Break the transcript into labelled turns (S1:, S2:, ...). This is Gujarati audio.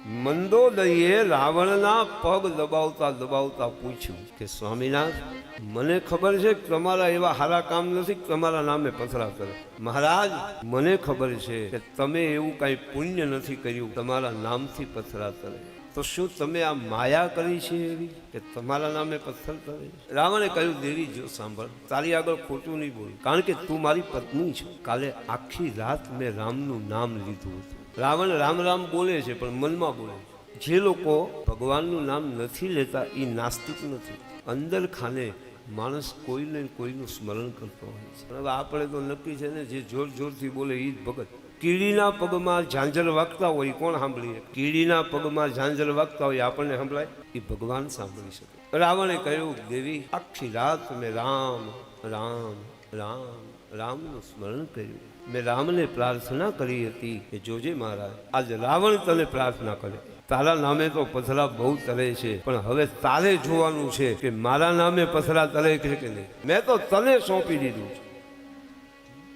S1: મંદોદરીએ રાવણના પગ દબાવતા દબાવતા પૂછ્યું કે સ્વામિનાથ, મને ખબર છે કે તમારા એવા સારા કામ નથી કે તમારા નામે પથરા કરે. મહારાજ, મને ખબર છે કે તમે એવું કાંઈ પુણ્ય નથી કર્યું તમારા નામથી પથરા કરે. તો શું તમે આ માયા કરી છે એવી કે તમારા નામે પથ્થર કરે? રાવણે કહ્યું, દેવી જો સાંભળ, તારી આગળ ખોટું નહીં બોલું, કારણ કે તું મારી પત્ની છે. કાલે આખી રાત મેં રામનું નામ લીધું હતું. રાવણ રામ રામ બોલે છે પણ મનમાં બોલે છે. જે લોકો ભગવાનનું નામ નથી લેતા એ નાસ્તિક નથી. અંદર ખાને માણસ કોઈને કોઈનું સ્મરણ કરતો હોય છે. હવે આપણે તો નક્કી છે ને, જે જોર જોરથી બોલે એ જ ભગત. કીડીના પગમાં ઝાંઝર વાગતા હોય કોણ સાંભળીએ? કીડીના પગમાં ઝાંઝર વાગતા હોય આપણને સંભળાય? એ ભગવાન સાંભળી શકે. રાવણે કહ્યું, દેવી આખી રાત મેં રામ રામ રામ રામનું સ્મરણ કર્યું. મેં રામને પ્રાર્થના કરી હતી કે જોજે મહારાજ, આજ રાવણ તને પ્રાર્થના કરે. તારા નામે તો પથરા બહુ તરે છે, પણ હવે તારે જોવાનું છે કે મારા નામે પથરા તરે છે કે નહીં. મેં તો તને સોંપી દીધું છે.